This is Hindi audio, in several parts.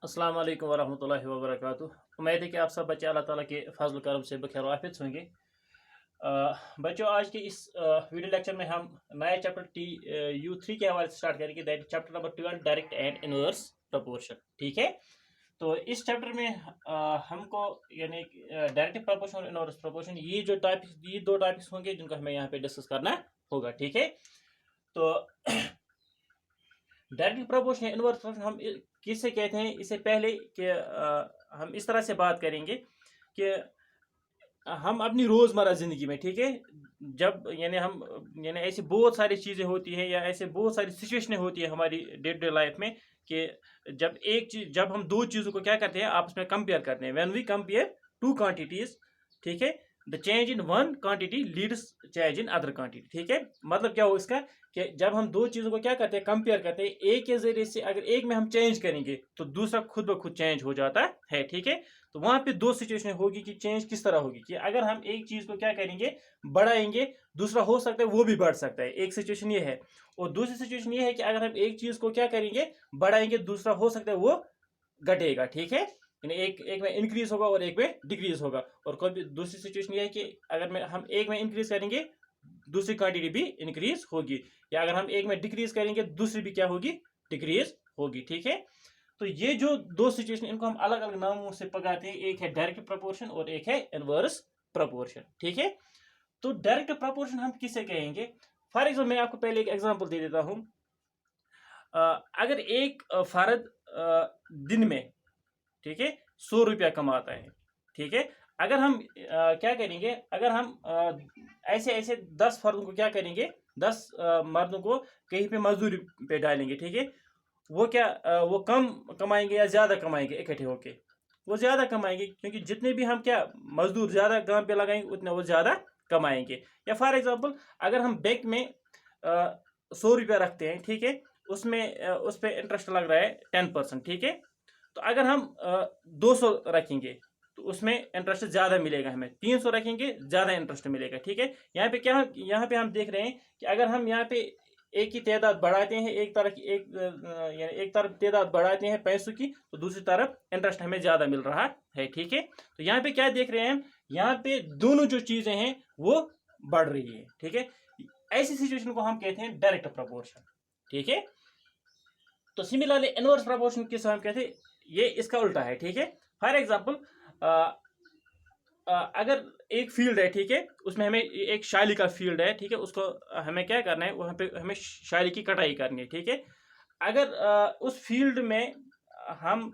अस्सलाम वालेकुम वरहमतुल्लाहि वबरकातुह। उम्मीद है कि आप सब बच्चे अल्लाह ताला के फजल करम से बखैर आफियत होंगे। बच्चों, आज के इस वीडियो लेक्चर में हम नया चैप्टर U3 के हवाले से स्टार्ट करेंगे, that chapter number 12, direct and inverse proportion. ठीक है, तो इस चैप्टर में हमको यानी डायरेक्ट प्रोपोर्शन और इनवर्स प्रोपोर्शन, ये दो टॉपिक्स होंगे जिनको हमें यहाँ पे डिस्कस करना होगा। ठीक है, तो डायरेक्ट प्रोपोर्शन या इनवर्स प्रोपोर्शन हम किससे कहते हैं, इससे पहले कि हम इस तरह से बात करेंगे कि हम अपनी रोज़मर्रा ज़िंदगी में, ठीक है, जब यानी ऐसी बहुत सारी चीज़ें होती हैं या ऐसे बहुत सारी सिचुएशनें होती है हमारी डे टू डे लाइफ में कि जब हम दो चीज़ों को क्या करते हैं, आपस में कंपेयर करते हैं। When we compare two quantities, ठीक है, the change in one quantity leads change in other quantity. ठीक है, मतलब क्या हो इसका कि जब हम दो चीज़ों को क्या करते हैं, कंपेयर करते हैं, एक के जरिए से अगर एक में हम चेंज करेंगे तो दूसरा खुद ब खुद चेंज हो जाता है। ठीक है, तो वहां पे दो सिचुएशन होगी कि चेंज किस तरह होगी कि अगर हम एक चीज को क्या करेंगे, बढ़ाएंगे, दूसरा हो सकता है वो भी बढ़ सकता है। एक सिचुएशन ये है, और दूसरी सिचुएशन ये है कि अगर हम एक चीज को क्या करेंगे, बढ़ाएंगे, दूसरा हो सकता है वो घटेगा। ठीक है, यानी एक एक में इंक्रीज होगा और एक में डिक्रीज होगा। और कोई दूसरी सिचुएशन ये है कि अगर हम एक में इंक्रीज करेंगे, दूसरी क्वांटिटी भी इंक्रीज होगी, या अगर हम एक में डिक्रीज करेंगे, दूसरी भी क्या होगी, डिक्रीज होगी। ठीक है, तो ये जो दो सिचुएशन, इनको हम अलग अलग नामों से पकाते हैं। एक है डायरेक्ट प्रोपोर्शन और एक है इनवर्स प्रोपोर्शन। ठीक है, तो डायरेक्ट प्रोपोर्शन हम किसे कहेंगे? फॉर एग्जाम्पल, मैं आपको पहले एक एग्जांपल दे देता हूं। अगर एक फर्द दिन में, ठीक है, 100 रुपया कमाता है, ठीक है, अगर हम क्या करेंगे, अगर हम ऐसे ऐसे 10 फर्दों को क्या करेंगे, 10 मर्दों को कहीं पे मजदूरी पे डालेंगे, ठीक है, वो क्या वो कम कमाएंगे या ज्यादा कमाएंगे? इकट्ठे होके वो ज्यादा कमाएंगे, क्योंकि जितने भी हम क्या मजदूर ज्यादा काम पे लगाएंगे उतने वो ज्यादा कमाएंगे। या फॉर एग्जांपल, अगर हम बैंक में 100 रुपया रखते हैं, ठीक है, उसमें उस पर इंटरेस्ट लग रहा है 10%। ठीक है, तो अगर हम 200 रखेंगे तो उसमें इंटरेस्ट ज्यादा मिलेगा, हमें 300 रखेंगे ज्यादा इंटरेस्ट मिलेगा। ठीक है, यहाँ पे हम देख रहे हैं कि अगर हम यहाँ पे एक ही तादाद बढ़ाते हैं, यानी एक तरफ तादाद बढ़ाते हैं पैसों की, तो दूसरी तरफ इंटरेस्ट हमें ज्यादा मिल रहा है। ठीक है, तो यहाँ पे क्या देख रहे हैं हम, यहाँ पे दोनों जो चीजें हैं वो बढ़ रही है। ठीक है, ऐसी सिचुएशन को हम कहते हैं डायरेक्ट प्रोपोर्शन। ठीक है, तो सिमिलरली इनवर्स प्रोपोर्शन किस हम कहते हैं, ये इसका उल्टा है। ठीक है, फॉर एग्जाम्पल, अगर एक फील्ड है, ठीक है, उसमें हमें एक शायली का फील्ड है, ठीक है, उसको हमें क्या करना है, वहां पे हमें शायली की कटाई करनी है। ठीक है, अगर उस फील्ड में हम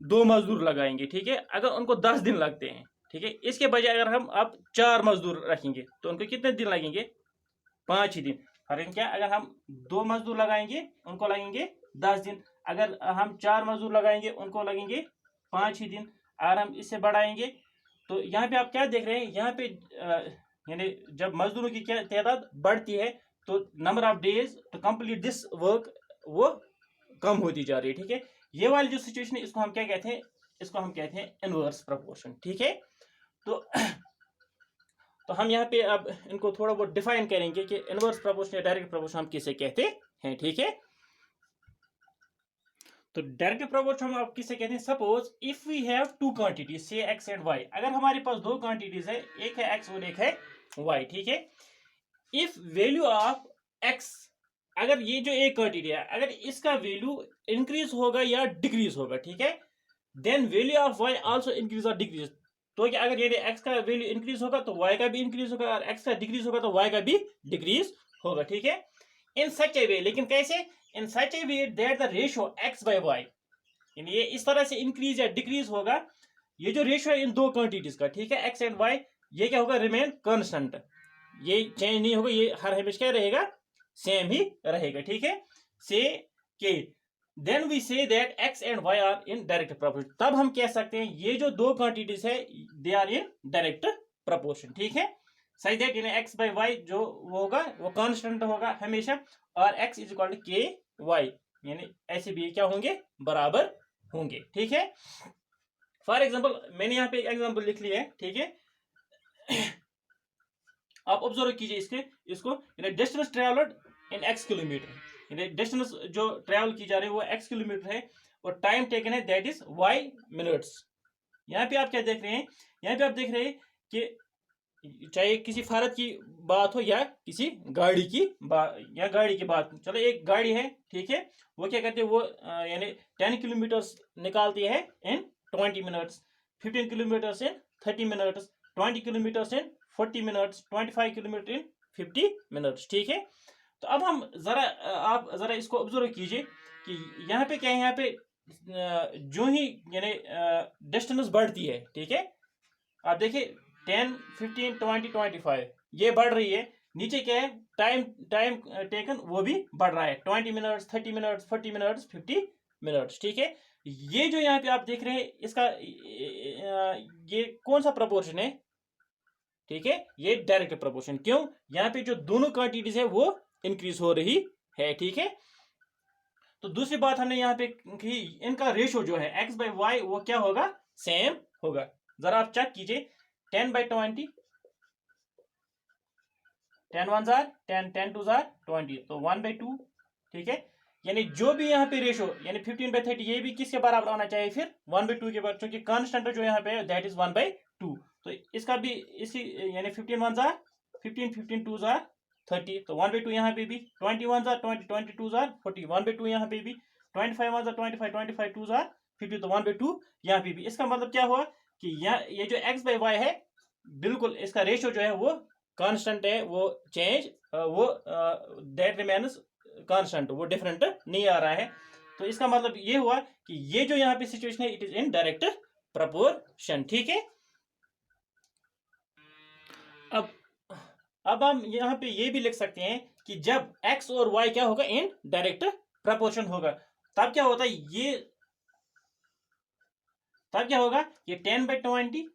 2 मजदूर लगाएंगे, ठीक है, अगर उनको 10 दिन लगते हैं, ठीक है, इसके बजाय अगर हम अब 4 मजदूर रखेंगे तो उनको कितने दिन लगेंगे? 5 ही दिन। फर्क क्या, अगर हम 2 मजदूर लगाएंगे उनको लगेंगे 10 दिन, अगर हम 4 मजदूर लगाएंगे उनको लगेंगे 5 ही दिन। अगर हम इससे बढ़ाएंगे तो यहाँ पे आप क्या देख रहे हैं, यहाँ पे यानी जब मजदूरों की क्या तादाद बढ़ती है तो number of days to complete this work वो कम होती जा रही है। ठीक है, ये वाली जो सिचुएशन है इसको हम क्या कहते हैं, इसको हम कहते हैं इनवर्स प्रोपोर्शन। ठीक है, तो तो हम यहाँ पे अब इनको थोड़ा बहुत डिफाइन करेंगे कि इनवर्स प्रोपोर्शन या डायरेक्ट प्रोपोर्शन हम किसे कहते हैं। ठीक है, तो डायरेक्ट प्रोपोर्शन हम आप किसे कहते हैं? Suppose if we have two quantities, say X and Y, अगर हमारे पास दो क्वांटिटीज है, एक है एक्स और एक है वाई। ठीक है, इफ वैल्यू ऑफ एक्स, अगर ये जो एक क्वांटिटी है, अगर इसका वैल्यू इंक्रीज होगा या डिक्रीज होगा, ठीक है, then value of Y also increase और डिक्रीज। तो क्या, अगर ये एक्स का वैल्यू इंक्रीज होगा तो वाई का भी इंक्रीज होगा, और एक्स का डिक्रीज होगा तो वाई का भी डिक्रीज होगा। ठीक है, इन सच ए वे, लेकिन कैसे? In such a way that the ratio x by y, यानी ये इस तरह से इंक्रीज या डिक्रीज होगा, ये जो रेशियो है इन दो क्वांटिटीज का, ठीक है, एक्स एंड वाई, ये क्या होगा? रिमेन कांस्टेंट, ये चेंज नहीं होगा, ये हर हमेशा क्या रहेगा? सेम ही रहेगा। ठीक है, से के then we say that X and Y are in direct proportion, तब हम कह सकते हैं ये जो दो क्वांटिटीज है they are in direct proportion. ठीक है, सही दैट यानी एक्स बाई वाई जो वो होगा वो कांस्टेंट होगा हमेशा, और एक्स इज इक्वल टू के वाई, यानी ऐसे भी क्या होंगे? बराबर होंगे। ठीक है, फॉर एग्जाम्पल मैंने यहाँ पे एक एग्जाम्पल लिख लिया है। ठीक है, आप ऑब्जर्व कीजिए इसको distance travelled in x kilometre, distance जो ट्रेवल की जा रही है वो एक्स किलोमीटर है, और टाइम टेकन है दैट इज y मिनट्स। यहाँ पे आप क्या देख रहे हैं, यहाँ पे आप देख रहे हैं कि चाहे किसी फर्द की बात हो या किसी गाड़ी की बात, या गाड़ी की बात, चलो एक गाड़ी है, ठीक है, वो क्या करते हैं, वो यानी 10 किलोमीटर्स निकालती है इन 20 मिनट्स, 15 किलोमीटर्स इन 30 मिनट्स, 20 किलोमीटर्स इन 40 मिनट्स, 25 किलोमीटर इन 50 मिनट्स, ठीक है। तो अब हम जरा आप जरा इसको ऑब्जर्व कीजिए कि यहाँ पे क्या है, यहाँ पे जो ही यानी डिस्टेंस बढ़ती है, ठीक है, आप देखिए 10, 15, 20, 25 ये बढ़ रही है, नीचे क्या है, टाइम टाइम टेकन वो भी बढ़ रहा है, 20 मिनट्स, 30 मिनट्स, 40 मिनट्स, 50 मिनट्स, ठीक है। ये जो यहाँ पे आप देख रहे हैं इसका ये कौन सा प्रपोर्शन है, ठीक है, ये डायरेक्ट प्रपोर्शन। क्यों, यहाँ पे जो दोनों क्वांटिटीज है वो इंक्रीज हो रही है, ठीक है। तो दूसरी बात हमने यहाँ पे की, इनका रेशो जो है x/y वो क्या होगा, सेम होगा। जरा आप चेक कीजिए, 10/20, 10 1 जार 10, 10 2 जार 20, तो 1/2, ठीक है। यानी जो भी यहाँ पे रेशो यानी 15/30 ये भी किसके बराबर आना चाहिए, फिर 1/2 के बराबर, क्योंकि कांस्टेंट जो यहाँ पे दैट इज 1/2। तो इसका भी इसी यानी 15 1 जार 15, 15 2 जार 30, तो 1/2 यहाँ पे भी, 20 1 जार 20, 20 2 जार 40, 1/2 यहाँ पे भी, 25 1 जार 25, 25 2 जार 50, तो 1/2 यहाँ पे भी। इसका मतलब क्या हुआ कि यहाँ ये जो x/y है बिल्कुल इसका रेशियो जो है वो कांस्टेंट है, वो चेंज वो दैट रिमेन्स कांस्टेंट, वो डिफरेंट नहीं आ रहा है। तो इसका मतलब ये हुआ कि ये जो यहाँ पे सिचुएशन है it is in direct proportion, ठीक है। अब हम यहाँ पे ये भी लिख सकते हैं कि जब x और y क्या होगा, इन डायरेक्ट प्रपोर्शन होगा, तब क्या होता है, ये तब क्या होगा, ये 10/20,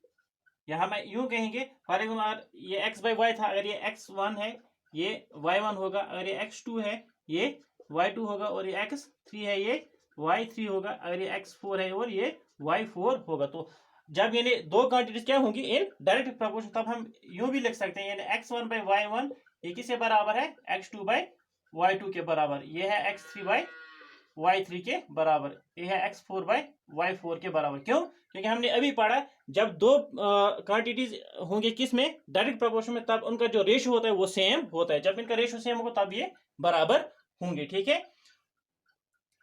यहाँ मैं यूं कहेंगे फॉर एग्जाम्पल ये x/y था, अगर ये x1 है ये y1 होगा, अगर ये x2 है ये y2 होगा, और ये x3 है ये y3 होगा, अगर ये x4 है और ये y4 होगा। तो जब यानी दो क्वांटिटीज क्या होंगी, इन डायरेक्ट प्रोपोर्शन, तब हम यूं भी लिख सकते हैं यानी x1/y1 ये किसके बराबर है, x2/y2 के बराबर, ये है x3/y3 के बराबर, ये है x4/y4 के बराबर। क्यों, क्योंकि हमने अभी पढ़ा जब दो क्वांटिटीज होंगे किस में, डायरेक्ट प्रोपोर्शन में, तब उनका जो रेशियो होता है वो सेम होता है, जब इनका रेशियो सेम होगा तब ये बराबर होंगे, ठीक है।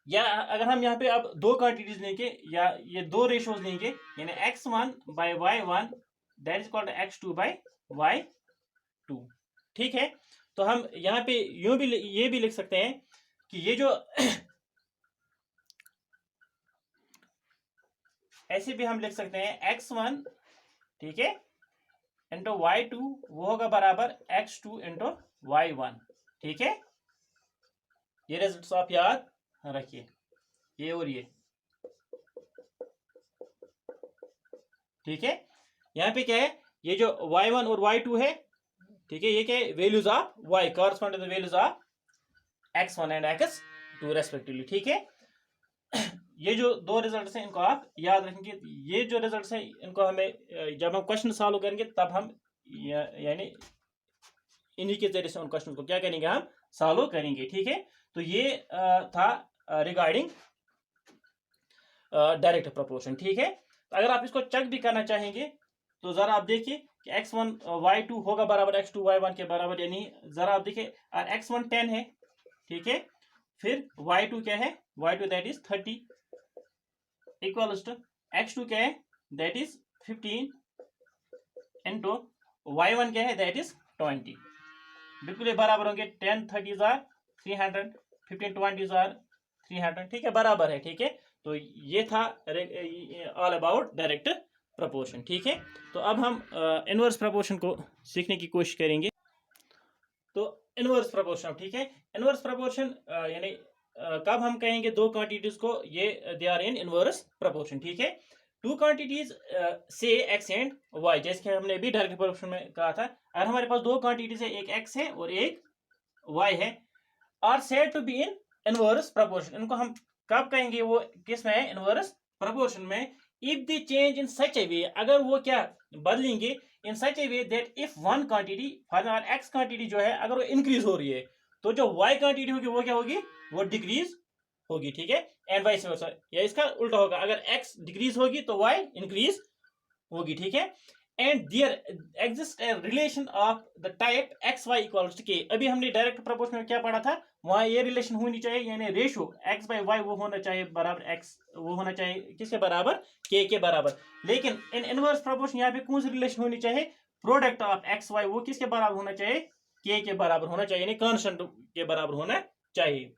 या अगर हम यहाँ पे अब दो क्वांटिटीज लेंगे या ये दो रेशियोज लेंगे, यानी x1/y1 that is called x2/y2, ठीक है। तो हम यहाँ पे यूं भी ये भी लिख सकते हैं कि ये जो ऐसे भी हम लिख सकते हैं x1, ठीक है, इंटू y2 वो होगा बराबर x2 इंटू y1, ठीक है। ये रिजल्ट्स आप याद रखिए, ये और ये, ठीक है। यहाँ पे क्या है, ये जो y1 और y2 है, ठीक है, ये क्या है, values of y correspond to the values of x1 and x2 respectively, ठीक है। ये जो दो रिजल्ट्स हैं इनको आप याद रखेंगे। ये जो रिजल्ट्स हैं इनको हमें जब हम क्वेश्चन सॉल्व करेंगे तब हम यानी इन्हीं के जरिए से उन क्वेश्चन को क्या करेंगे, हम सॉल्व करेंगे, ठीक है। तो ये था रिगार्डिंग डायरेक्ट प्रोपोर्शन, ठीक है। तो अगर आप इसको चेक भी करना चाहेंगे तो जरा आप देखिए कि x1/y2 होगा बराबर x2/y1 के बराबर, यानी जरा आप देखिए x1 10 है, ठीक है, फिर y2 क्या है, y2 that is 30 equals to x2 क्या है, दैट इज 15 इंटू y1 क्या है, दैट इज 20, बिल्कुल ये बराबर होंगे, 10 30 जार 300, 15 20 जार 300, ठीक है, बराबर है, ठीक है। तो ये था ऑल अबाउट डायरेक्ट प्रपोर्शन, ठीक है। तो अब हम इनवर्स प्रपोर्शन को सीखने की कोशिश करेंगे। तो इनवर्स प्रपोर्शन, ठीक है, इनवर्स प्रपोर्शन यानी कब हम कहेंगे दो क्वांटिटीज को ये they are in inverse proportion, ठीक है। टू क्वांटिटीज से x एंड y, जैसे कि हमने भी डायरेक्ट प्रपोर्शन में कहा था, अगर हमारे पास दो क्वांटिटीज है, एक x है और एक y है, are said to be in inverse proportion, इनको हम कब कहेंगे, वो किस में है, इनवर्स प्रपोर्शन में, if the change in such a way, अगर वो क्या बदलेंगे, in such a way that if one quantity for x quantity जो है अगर वो इंक्रीज हो रही है, तो जो y क्वांटिटी होगी वो क्या होगी, वो डिक्रीज होगी, ठीक है। एंड वाइस वर्सा, या इसका उल्टा होगा, अगर x डिक्रीज होगी तो y इंक्रीज होगी, ठीक है। And there exist a relation of the type x y equals to k. अभी हमने डायरेक्ट प्रोपोर्शन में क्या पढ़ा था, वहां ये रिलेशन होनी चाहिए, यानी रेशियो एक्स बाई वाई वो होना चाहिए बराबर एक्स, वो होना चाहिए किसके बराबर, के बराबर। लेकिन इन इनवर्स प्रोपोर्शन यहाँ पे कौन सी रिलेशन होनी चाहिए, प्रोडक्ट ऑफ एक्स वाई वो किसके बराबर होना चाहिए, के बराबर होना चाहिए, यानी कांस्टेंट के बराबर होना चाहिए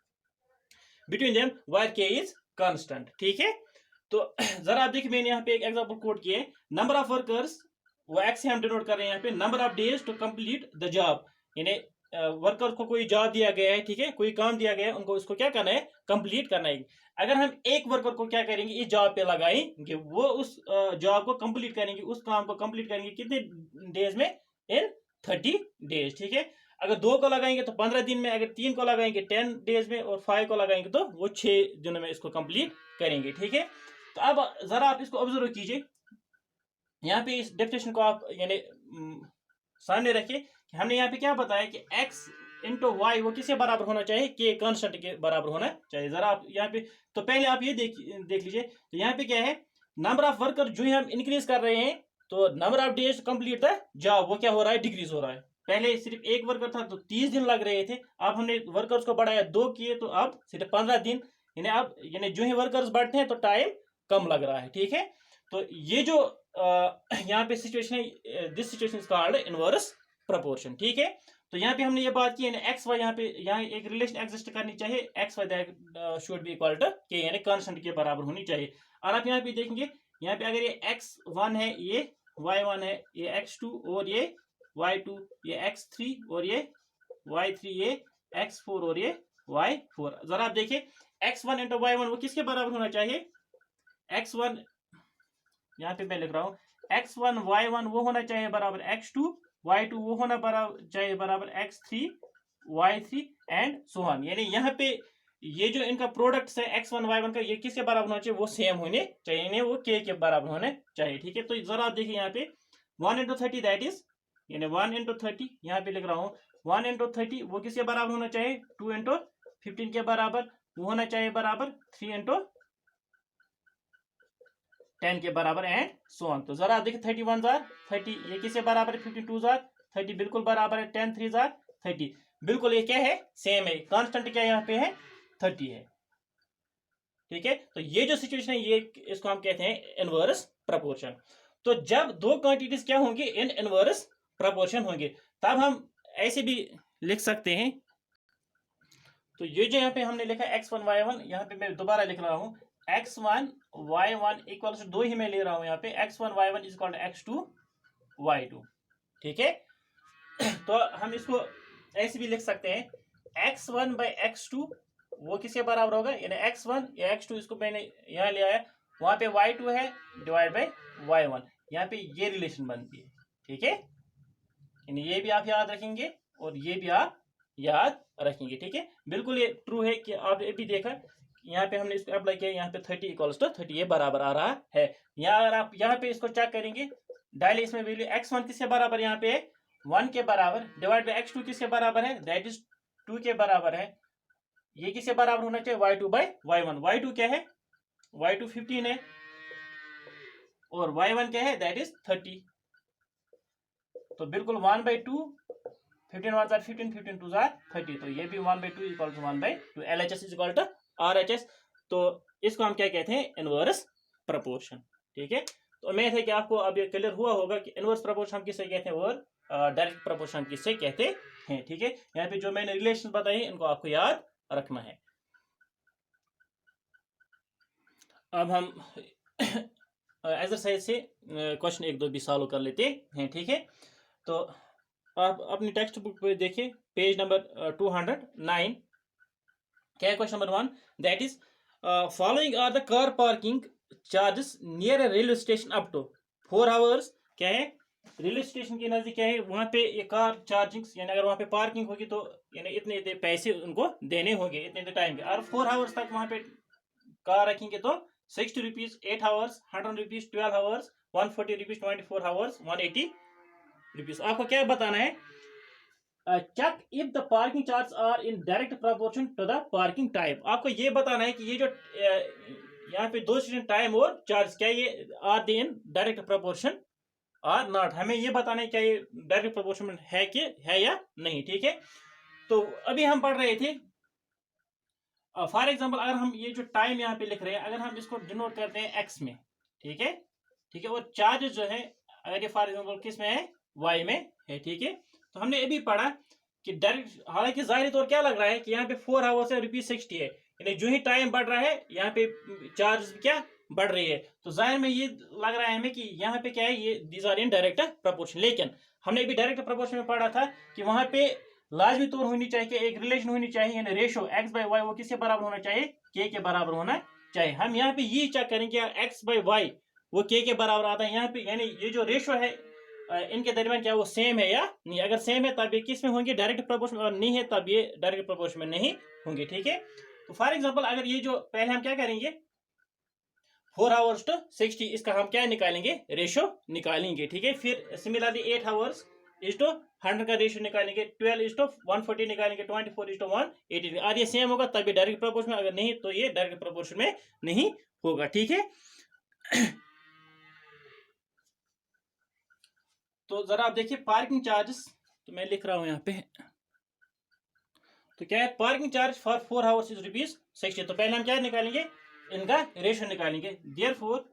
बिटवीन देम वायर के इज कांस्टेंट, ठीक है। तो जरा आप देखिए, मैंने यहाँ पे एक एग्जांपल कोट किया है, नंबर ऑफ वर्कर्स, वो एक्स से हम डिनोट कर रहे हैं यहाँ पे, number of days to complete the job, यानी वर्कर को कोई जॉब दिया गया है, ठीक है, कोई काम दिया गया है, उनको उसको क्या करना है, कंप्लीट करना है। अगर हम एक वर्कर को क्या करेंगे, इस जॉब पे लगाएंगे, वो उस जॉब को कंप्लीट करेंगे, उस काम को कंप्लीट करेंगे कितने डेज में, इन 30 डेज, ठीक है। अगर 2 को लगाएंगे तो 15 दिन में, अगर 3 को लगाएंगे 10 डेज में, और 5 को लगाएंगे तो वो 6 दिनों में इसको कंप्लीट करेंगे, ठीक है। तो अब जरा आप इसको ऑब्जर्व कीजिए, यहाँ पे इस डेफिनेशन को आप यानी सामने रखिए कि हमने यहाँ पे क्या बताया कि x इंटू वाई वो किसके बराबर होना चाहिए, के कांस्टेंट के बराबर होना चाहिए। जरा आप यहाँ पे, तो पहले आप ये देख लीजिए, तो यहाँ पे क्या है, नंबर ऑफ वर्कर जो ही हम इंक्रीज कर रहे हैं, तो number of days complete the job वो क्या हो रहा है, डिक्रीज हो रहा है। पहले सिर्फ एक वर्कर था तो 30 दिन लग रहे थे, अब हमने वर्कर्स को बढ़ाया 2 किए तो अब सिर्फ 15 दिन, यानी अब यानी जो ही वर्कर्स बढ़ते हैं तो टाइम कम लग रहा है, ठीक है। तो ये जो यहाँ पे सिचुएशन है, this situation is called inverse proportion, ठीक है। तो यहाँ पे हमने ये बात की, यानी एक्स वाई, यहाँ पे यहाँ एक रिलेशन एग्जिस्ट करनी चाहिए, x y that should be equal to k, यानी कांस्टेंट के बराबर होनी चाहिए। और आप यहाँ पे देखेंगे, यहाँ पे अगर ये x1 है, ये y1 है, ये x2 और ये y2, ये x3 और ये y3, ये x4 और ये y4। जरा आप देखिए, x1 इंटू y1 वो किसके बराबर होना चाहिए, x1 यहाँ पे मैं लिख रहा हूँ, x1 y1 वो होना चाहिए बराबर x2, y2 वो होना चाहिए बराबर x3 y3 and so on. यानी यहाँ पे ये जो इनका प्रोडक्ट है x1 y1 का, ये किसके बराबर होना चाहिए, वो सेम होने चाहिए, वो के बराबर होने चाहिए, ठीक है। तो जरा आप देखिए यहाँ पे 1 इंटू 30 दैट इज, यानी 1 इंटू 30 यहाँ पे लिख रहा हूँ, 1 इंटू 30 वो किसके बराबर होना चाहिए, 2 इंटू 15 के बराबर वो होना चाहिए बराबर 3 इंटू 10 के बराबर एंड सो ऑन। तो जरा देखिए 31 जार 30, ये किसके बराबर है, 52 जार 30 बिल्कुल बराबर है, 10 3 जार 30 बिल्कुल ये क्या है, सेम है, कांस्टेंट क्या यहाँ पे है, 30 है, ठीक है। तो ये जो सिचुएशन है, ये इसको हम कहते हैं इनवर्स प्रोपोर्शन। तो जब दो क्वांटिटीज क्या होंगे, इन इनवर्स प्रोपोर्शन होंगे, तब हम ऐसे भी लिख सकते हैं। तो ये जो यहाँ पे हमने लिखा x1 y1, यहाँ पे मैं दोबारा लिख रहा हूँ, x1 y1 इक्वल टू 2 ही मैं ले रहा हूँ यहाँ पे, x1 y1 is equal to x2 y2, ठीक है। तो हम इसको ऐसे भी लिख सकते हैं, x1 बाई x2 वो किसके बराबर होगा, यानी x1 या x2, इसको मैंने यहाँ ले आया, वहां पे y2 है डिवाइड बाई y1, यहाँ पे ये रिलेशन बनती है, ठीक है। यानी ये भी आप याद रखेंगे और ये भी आप याद रखेंगे, ठीक है। बिल्कुल ये ट्रू है कि आप ये भी देखा, यहाँ पे हमने इसको अप्लाई किया, यहाँ पे 30 इक्वल्स टू 30 ये बराबर आ रहा है। यहाँ अगर आप यहाँ पे इसको चेक करेंगे, डायली इसमें वैल्यू x1 किसके बराबर, यहाँ पे 1 के बराबर, डिवाइड बाई x2 किसके बराबर है, दैट इज 2 के बराबर है, ये किसके बराबर होना चाहिए, y2 बाई y1। y2 क्या है, y2 15 है, और y1 क्या है, दैट इज 30। तो बिल्कुल 1/2, 15 1 जार 15, 15 2 जार 30, तो ये भी 1/2 equal to 1/2, LHS is equal to RHS। तो इसको हम क्या कहते हैं, इनवर्स प्रोपोर्शन, ठीक है। तो उम्मीद है कि आपको अब ये क्लियर हुआ होगा कि इनवर्स प्रोपोर्शन हम किससे कहते हैं और डायरेक्ट प्रोपोर्शन किससे कहते हैं, ठीक है। यहाँ पे जो मैंने रिलेशन बताई इनको आपको याद रखना है। अब हम एक्सरसाइज से क्वेश्चन 1 2 भी सॉल्व कर लेते हैं, ठीक है। तो आप अपनी टेक्स्ट बुक पे देखिए, पेज नंबर 209, क्या है question number 1, that is following are the car parking charges near a railway station up to 4 hours. क्या है, रेलवे स्टेशन के नजदीक क्या है, वहां पे ये कार चार्जिंग, यानी अगर वहां पे पार्किंग होगी तो यानी इतने पैसे उनको देने होंगे इतने टाइम के, और 4 आवर्स तक वहां पे कार रखेंगे तो 60 rupees 8 hours, 100 rupees 12 hours, 140 rupees 24 hours, 180 rupees. आपको क्या बताना है, check if the parking charge are in direct proportion to the parking time. आपको ये बताना है कि ये जो यहाँ पे दो स्टेशन टाइम और चार्ज क्या ये are they in direct proportion or not. हमें ये बताना है क्या ये डायरेक्ट प्रोपोर्शन में है कि है या नहीं। ठीक है, तो अभी हम पढ़ रहे थे फॉर एग्जांपल अगर हम ये जो टाइम यहाँ पे लिख रहे हैं अगर हम इसको डिनोट करते हैं एक्स में, ठीक है, ठीक है, और चार्ज जो है अगर ये फॉर एग्जांपल किस में है, वाई में है। ठीक है, तो हमने अभी पढ़ा कि डायरेक्ट, हालांकि जाहिर तौर क्या लग रहा है कि यहाँ पे 4 आवर्स है, ₹60 है, यानी जो ही टाइम बढ़ रहा है यहाँ पे चार्ज क्या बढ़ रही है। तो जाहिर में ये लग रहा है हमें कि यहाँ पे क्या है, ये these are in direct proportion. लेकिन हमने अभी डायरेक्ट प्रपोर्शन में पढ़ा था कि वहां पे लाजमी तौर होनी चाहिए, एक रिलेशन होनी चाहिए, यानी रेशो एक्स बाई वाई वो किसके बराबर होना चाहिए, के बराबर होना चाहिए। हम यहाँ पे ये चेक करेंगे एक्स बाई वाई वो के बराबर आता है यहाँ पे, यानी ये जो रेशो है इनके दरमियान क्या वो सेम है या नहीं। अगर सेम है तब ये किस में होंगे, डायरेक्ट प्रपोर्शन, और नहीं है तब ये डायरेक्ट प्रपोर्शन में नहीं होंगे। ठीक है, तो फॉर एग्जांपल अगर ये जो पहले हम क्या करेंगे 4 आवर्स टू 60 इसका हम क्या निकालेंगे, रेशो निकालेंगे। ठीक है, फिर सिमिलरली 8 आवर्स इज टू 100 का रेशो निकालेंगे, 12 इज टू 140 निकालेंगे, 24 इज टू 180। और ये सेम होगा तभी डायरेक्ट प्रपोर्शन में, अगर नहीं तो ये डायरेक्ट प्रपोर्शन में नहीं होगा। ठीक है, तो जरा आप देखिए पार्किंग चार्जेस, तो मैं लिख रहा हूं यहाँ पे, तो क्या है parking charge for 4 hours is ₹60। तो पहले हम क्या निकालेंगे, इनका रेशो निकालेंगे। Therefore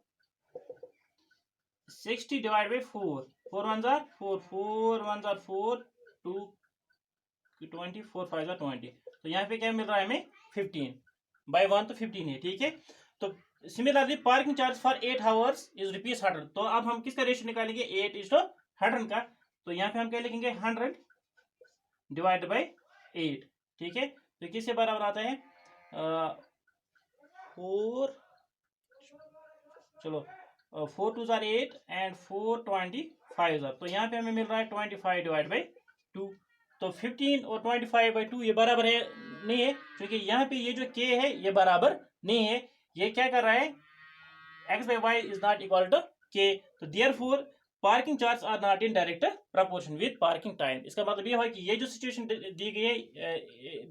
60 divide by 4, 4 1 jar 4, 4 1 jar 4, 2 20, 4 5 jar 20। तो यहाँ पे क्या मिल रहा है हमें 15 बाई 1, तो 15 है। ठीक है, तो similarly parking charge for 8 hours is ₹100। तो अब हम किसका रेशो निकालेंगे, 8 इज टू 100 का। तो यहाँ पे हम क्या लिखेंगे 100 डिवाइड बाई 8। ठीक है, तो किसके बराबर आता है 4, चलो 4 2 जार 8 एंड 4 25 जार। तो यहाँ पे हमें मिल रहा है 25 डिवाइड बाई 2। तो 15 और 25 बाई 2 ये बराबर है नहीं है, क्योंकि यहाँ पे ये जो के है ये बराबर नहीं है। ये क्या कर रहा है, x by y is not equal to k. तो therefore parking charge are not in direct proportion with parking time. इसका मतलब ये है कि ये जो सिचुएशन दी गई है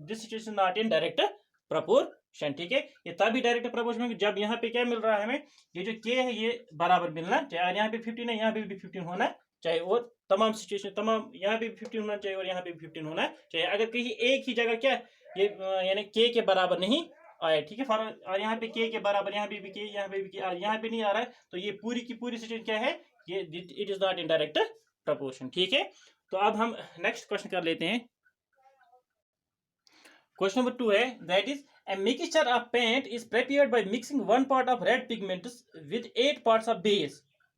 this situation not in direct proportion. ठीक है, ये तभी डायरेक्ट प्रपोर्शन में जब यहाँ पे क्या मिल रहा है हमें, ये जो के है ये बराबर मिलना चाहिए, और यहाँ पे 15 है यहाँ पे भी 15 होना चाहिए, और तमाम सिचुएशन तमाम यहाँ पे भी 15 होना चाहिए और यहाँ पे भी 15 होना चाहिए। अगर कहीं एक ही जगह क्या ये यानी के बराबर नहीं आया, ठीक है, और यहाँ पे के बराबर, यहाँ पे भी के, यहाँ पे भी के, यहाँ पे नहीं आ रहा है, तो ये पूरी की पूरी सिचुएशन क्या है, ये it is not in direct proportion. ठीक है, तो अब हम नेक्स्ट क्वेश्चन कर लेते हैं। क्वेश्चन नंबर 2 है that is a mixture of paint is prepared by mixing 1 part of red pigments with 8 parts of base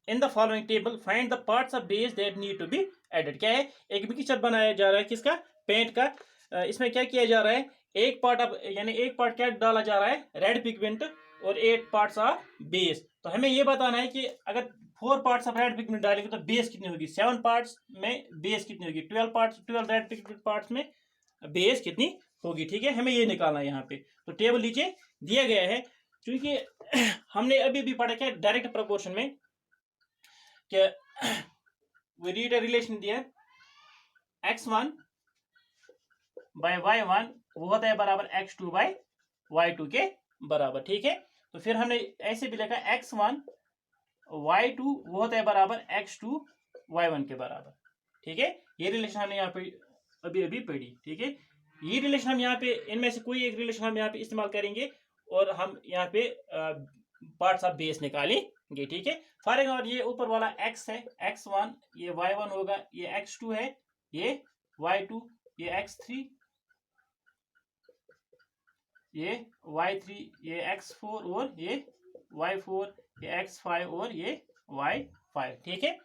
in the following table, find the parts of base that need to be added। क्या है, एक मिक्सचर बनाया जा रहा है किसका, पेंट का। इसमें क्या किया जा रहा है, एक पार्ट ऑफ यानी एक पार्ट क्या डाला जा रहा है, रेड पिगमेंट, और 8 पार्ट्स ऑफ बेस। तो हमें ये बताना है कि अगर 4 पार्ट्स ऑफ रेड पिगमेंट डालेंगे तो बेस कितनी होगी, 7 पार्ट्स में बेस कितनी होगी, 12 रेड पिगमेंट पार्ट्स में बेस कितनी होगी। ठीक है, हमें ये निकालना है यहाँ पे। तो टेबल नीचे दिया गया है, क्योंकि हमने अभी भी पढ़ा क्या डायरेक्ट प्रोपोर्शन में क्या वी रीड अ रिलेशन दिया x1 बाय y1 वो होता है बराबर x2 बाय y2 के बराबर। ठीक है, तो फिर हमने ऐसे भी लिखा x1 y2 वो होता है बराबर x2 y1 के बराबर। ठीक है, ये रिलेशन हमने यहाँ पे अभी पढ़ी। ठीक है, ये रिलेशन हम यहाँ पे इनमें से कोई एक रिलेशन हम यहाँ पे इस्तेमाल करेंगे और हम यहाँ पे पार्ट्स ऑफ बेस निकालेंगे। ठीक है, फॉर एग्जाम्पल ये ऊपर वाला x है, x1 ये y1 होगा, ये x2 है, ये y2, ये x3, ये y3, ये x4 और ये y4, ये x5 और ये y5। ठीक है,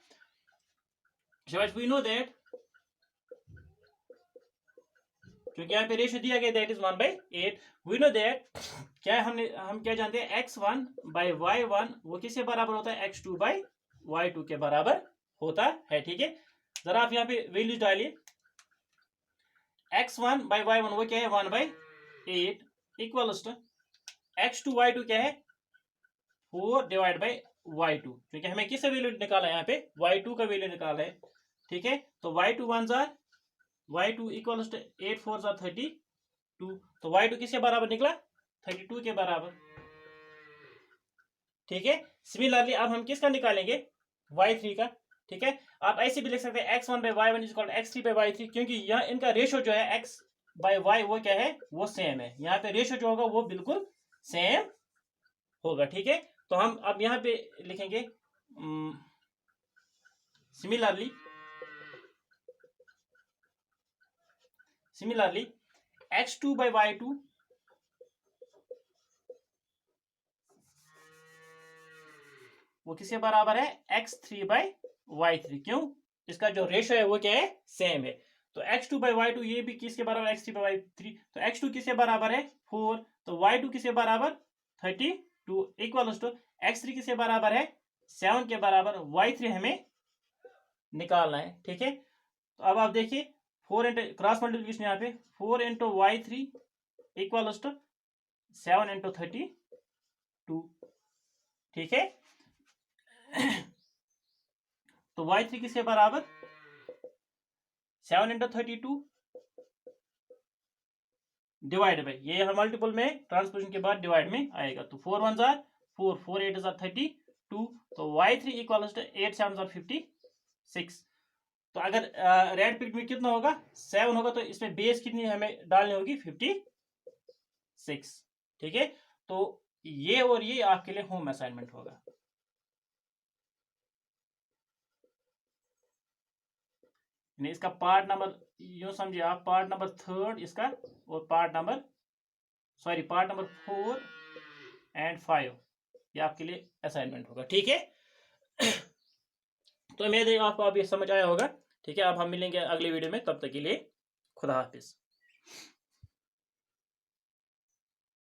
so as we know that क्योंकि यहाँ पे रेशियो दिया गया that is 1/8। We know that क्या हम क्या जानते हैं, x1 बाई y1 वो किसके बराबर होता है, x2 बाई y2 के बराबर होता है। ठीक है, जरा आप यहाँ पे वैल्यूज डालिए, x1 बाई y1 वो क्या है 1/8 इक्वल्स टू x2 y2 क्या है 4 डिवाइड बाई y2, क्योंकि हमें किससे वैल्यू निकाला है, यहाँ पे y2 का वैल्यू निकाला है। ठीक है, तो y2 1 jar y2 equals to 8 4 ज़ा 32, तो y2 किसके बराबर निकला? 32 के बराबर। ठीक है। सिमिलरली अब हम किसका निकालेंगे? y3 का। ठीक है। आप ऐसे भी लिख सकते हैं x1 by y1 is equal x3 by y3, क्योंकि यहाँ इनका रेशो जो है x by y वो क्या है? वो सेम है। यहाँ पे रेशो जो होगा वो बिल्कुल सेम होगा। ठीक है। तो हम अब यहाँ पे लिखेंगे सिमिलरली x2 by y2 वो किसके बराबर है? x3 by y3। क्यों? इसका जो रेशो है वो क्या है? सेम है। तो x2 by y2 ये भी किसके बराबर है? x3 by y3। तो x2 किसके बराबर है? 4। तो y2 किसके बराबर? 32 इक्वल्स टू x3 किसके बराबर है? 7 के बराबर। y3 हमें निकालना है। ठीक है। तो अब आप देखिए 4 इंटू क्रॉस मल्टीप्लिकेशन यहाँ पे 4 into y3 equals to 7 into 32। ठीक है। तो y3 किसके बराबर? 7 इंटू 32 डिवाइड बाई, ये हम मल्टीपल में ट्रांसपोजिशन के बाद डिवाइड में आएगा। तो 4 1 जार 4, 4 8 जार 32। तो y3 इक्वल्स टू 8 7 जार 56। तो अगर रेड पिग में कितना होगा? 7 होगा, तो इसमें बेस कितनी हमें डालनी होगी? 56। ठीक है। तो ये और ये आपके लिए होम असाइनमेंट होगा। इसका पार्ट नंबर यूं समझिए आप, पार्ट नंबर 3 इसका, और पार्ट नंबर 4 एंड 5 ये आपके लिए असाइनमेंट होगा। ठीक है। तो उम्मीद है आपको अब ये समझ आया होगा। ठीक है। अब हम मिलेंगे अगले वीडियो में, तब तक के लिए खुदा हाफिज।